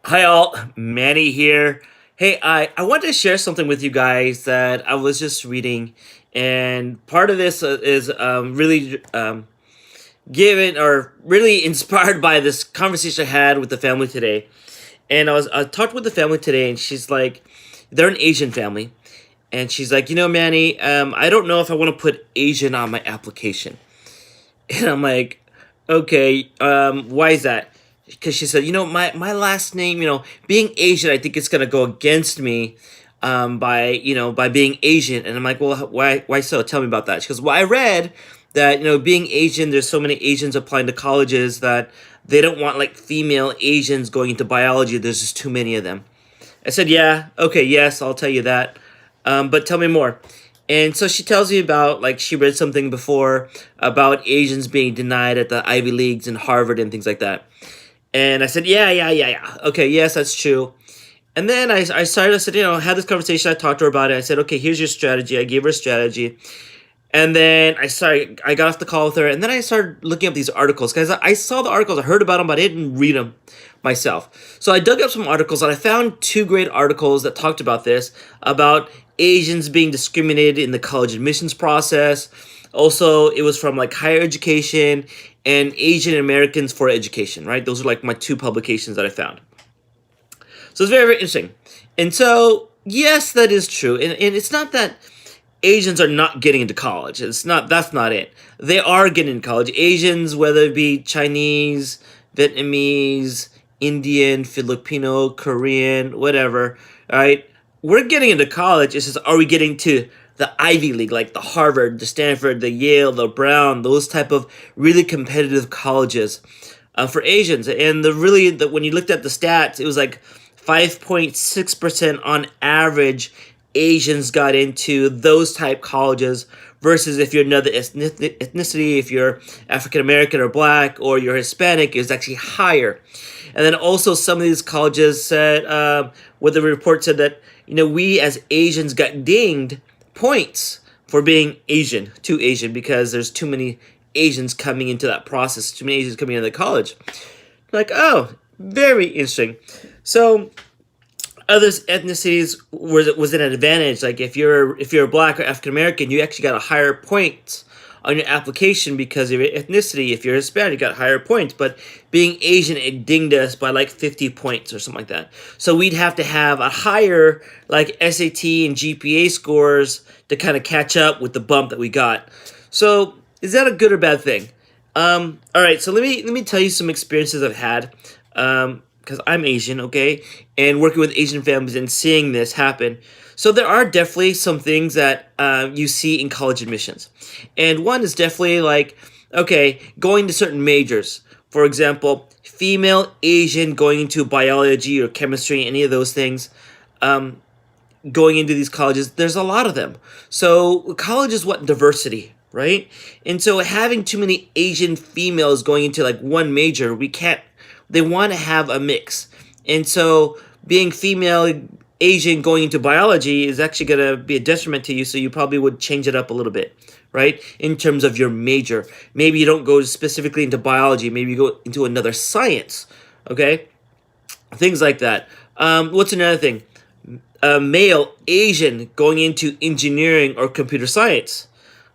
Hi all, Manny here. Hey, I wanted to share something with you guys that I was just reading, and part of this is really given or really inspired by this conversation I had with the family today. And I talked with the family today, and she's like, they're an Asian family, and she's like, Manny, I don't know if I want to put Asian on my application. And I'm like, okay, why is that? Because she said, my last name, being Asian, I think it's gonna go against me, by being Asian. And I'm like, well, why so? Tell me about that. She goes, well, I read that being Asian, there's so many Asians applying to colleges that they don't want like female Asians going into biology. There's just too many of them. I said, yeah, okay, yes, I'll tell you that. But tell me more. And so she tells me about, like, she read something before about Asians being denied at the Ivy Leagues and Harvard and things like that. And I said, yeah. Okay, yes, that's true. And then I said, had this conversation. I talked to her about it. I said, okay, here's your strategy. I gave her a strategy. And then I got off the call with her, and then I started looking up these articles because I saw the articles, I heard about them, but I didn't read them myself. So I dug up some articles, and I found two great articles that talked about this, about Asians being discriminated in the college admissions process. Also, it was from like higher education and Asian Americans for education, right? Those are like my two publications that I found. So it's very, very interesting. And so, yes, that is true. And it's not that Asians are not getting into college. That's not it. They are getting into college. Asians, whether it be Chinese, Vietnamese, Indian, Filipino, Korean, whatever, right? We're getting into college. It's just, are we getting to the Ivy League, like the Harvard, the Stanford, the Yale, the Brown, those type of really competitive colleges for Asians? And when you looked at the stats, it was like 5.6% on average Asians got into those type colleges versus if you're another ethnicity, if you're African American or black or you're Hispanic, is actually higher. And then also some of these colleges said, where the report said that, we as Asians got dinged points for being too Asian, because there's too many Asians coming into that process, too many Asians coming into the college. Like, oh, very interesting. So other ethnicities was an advantage. Like if you're black or African American, you actually got a higher points on your application because of your ethnicity. If you're Hispanic, you got higher points. But being Asian, it dinged us by like 50 points or something like that. So we'd have to have a higher like SAT and GPA scores to kind of catch up with the bump that we got. So is that a good or bad thing? All right. So let me tell you some experiences I've had. Because I'm Asian, okay, and working with Asian families and seeing this happen. So there are definitely some things that you see in college admissions. And one is definitely like, okay, going to certain majors. For example, female Asian going into biology or chemistry, any of those things, going into these colleges, there's a lot of them. So colleges want diversity, right? And so having too many Asian females going into like one major, they want to have a mix. And so being female Asian going into biology is actually going to be a detriment to you, so you probably would change it up a little bit, right? In terms of your major. Maybe you don't go specifically into biology, maybe you go into another science, okay? Things like that. What's another thing? Male Asian going into engineering or computer science.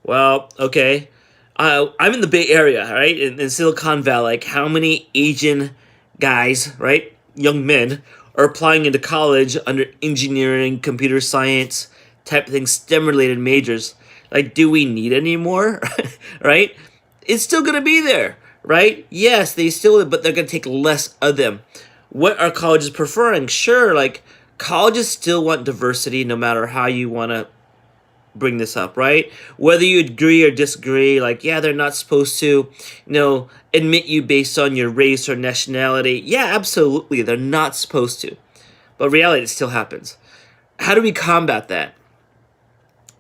Well, okay. I'm in the Bay Area, right? In Silicon Valley. Like, how many Asian guys, right, young men, are applying into college under engineering, computer science type of things, STEM-related majors? Like, do we need any more? Right? It's still going to be there, right? Yes, but they're going to take less of them. What are colleges preferring? Sure, like, colleges still want diversity no matter how you want to bring this up, right? Whether you agree or disagree, like, yeah, they're not supposed to, admit you based on your race or nationality. Yeah, absolutely, they're not supposed to. But reality, it still happens. How do we combat that?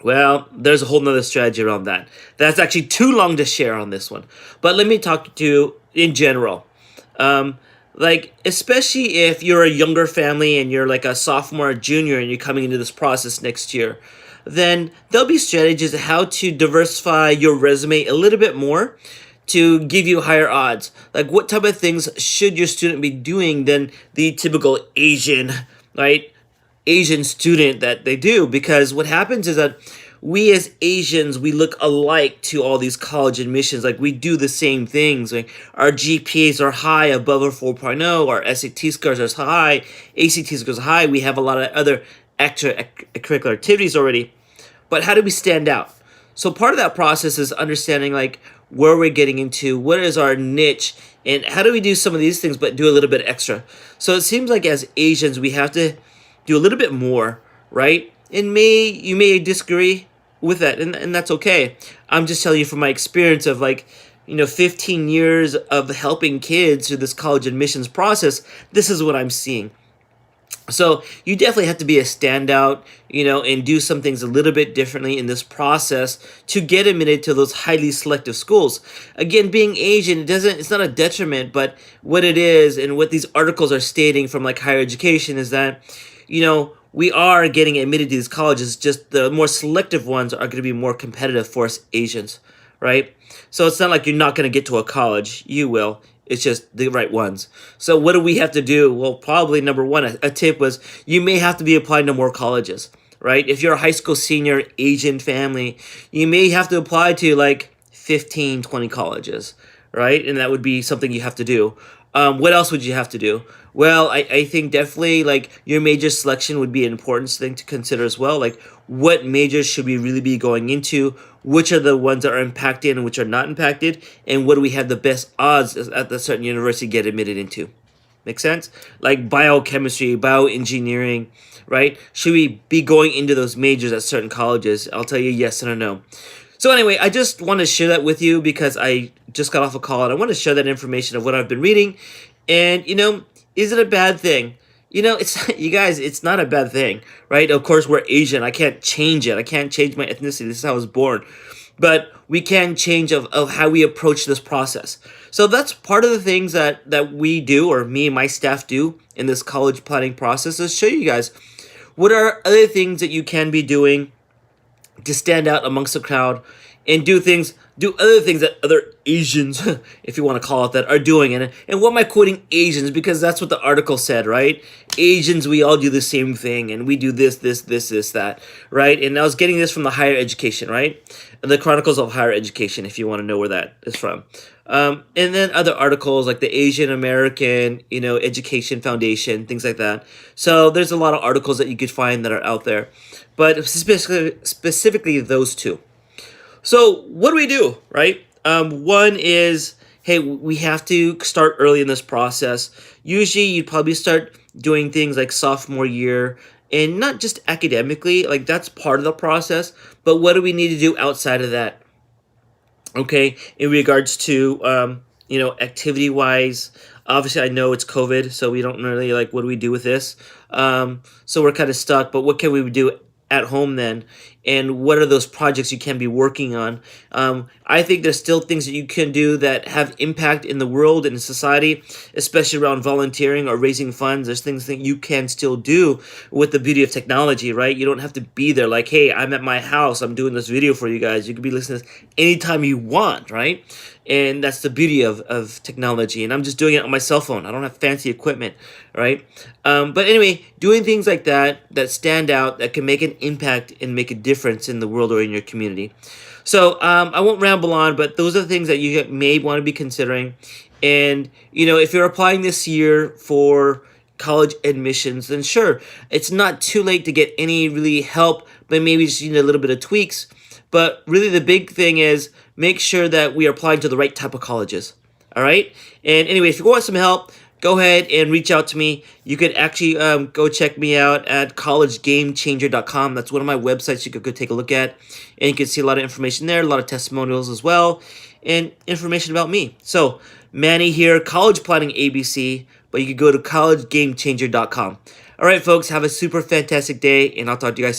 Well, there's a whole nother strategy around that. That's actually too long to share on this one. But let me talk to you in general. Like, especially if you're a younger family and you're like a sophomore or junior and you're coming into this process next year, then there'll be strategies on how to diversify your resume a little bit more to give you higher odds? Like, what type of things should your student be doing than the typical Asian, right? Asian student that they do? Because what happens is that we as Asians, we look alike to all these college admissions. Like, we do the same things. Like, our GPAs are high, above a 4.0. Our SAT scores are high. ACT scores are high. We have a lot of other extracurricular activities already. But how do we stand out? So part of that process is understanding like where we're getting into, what is our niche, and how do we do some of these things but do a little bit extra. So it seems like as Asians we have to do a little bit more, right? And you may disagree with that, and that's okay. I'm just telling you from my experience of 15 years of helping kids through this college admissions process. This is what I'm seeing. So you definitely have to be a standout, and do some things a little bit differently in this process to get admitted to those highly selective schools. Again, being Asian, it's not a detriment, but what it is and what these articles are stating from like higher education is that, we are getting admitted to these colleges, just the more selective ones are going to be more competitive for us Asians, right? So it's not like you're not going to get to a college. You will. It's just the right ones. So what do we have to do? Well, probably number one, a tip was you may have to be applying to more colleges, right? If you're a high school senior, Asian family, you may have to apply to like 15, 20 colleges, right? And that would be something you have to do. What else would you have to do? Well, I think definitely like your major selection would be an important thing to consider as well. Like, what majors should we really be going into? Which are the ones that are impacted and which are not impacted? And what do we have the best odds at the certain university get admitted into? Make sense? Like biochemistry, bioengineering, right? Should we be going into those majors at certain colleges? I'll tell you yes and a no. So anyway, I just want to share that with you because I just got off a call and I want to share that information of what I've been reading. And, is it a bad thing? You guys, it's not a bad thing, right? Of course, we're Asian. I can't change it. I can't change my ethnicity. This is how I was born. But we can change of how we approach this process. So that's part of the things that we do, or me and my staff do in this college planning process, is show you guys what are other things that you can be doing to stand out amongst the crowd and do other things that other Asians, if you want to call it that, are doing. And what am I quoting Asians? Because that's what the article said, right? Asians, we all do the same thing, and we do this, that, right? And I was getting this from the higher education, right? The Chronicles of Higher Education, if you want to know where that is from. And then other articles like the Asian American, Education Foundation, things like that. So there's a lot of articles that you could find that are out there. But specifically those two. So what do we do, right? One is, hey, we have to start early in this process. Usually you'd probably start doing things like sophomore year, and not just academically, like that's part of the process, but what do we need to do outside of that? Okay, in regards to, activity-wise, obviously I know it's COVID, so we don't really, what do we do with this? So we're kind of stuck, but what can we do at home then? And what are those projects you can be working on? I think there's still things that you can do that have impact in the world and in society, especially around volunteering or raising funds. There's things that you can still do with the beauty of technology, right? You don't have to be there like, hey, I'm at my house, I'm doing this video for you guys. You can be listening to this anytime you want, right? And that's the beauty of technology. And I'm just doing it on my cell phone. I don't have fancy equipment, right? But anyway, doing things like that stand out, that can make an impact and make a difference in the world or in your community. So I won't ramble on, but those are the things that you may want to be considering. And, if you're applying this year for college admissions, then sure, it's not too late to get any really help, but maybe just need a little bit of tweaks. But really the big thing is make sure that we are applying to the right type of colleges. All right? And anyway, if you want some help, go ahead and reach out to me. You could actually go check me out at collegegamechanger.com. That's one of my websites you could go take a look at. And you can see a lot of information there, a lot of testimonials as well, and information about me. So, Manny here, College Planning ABC, but you could go to collegegamechanger.com. All right, folks, have a super fantastic day, and I'll talk to you guys soon.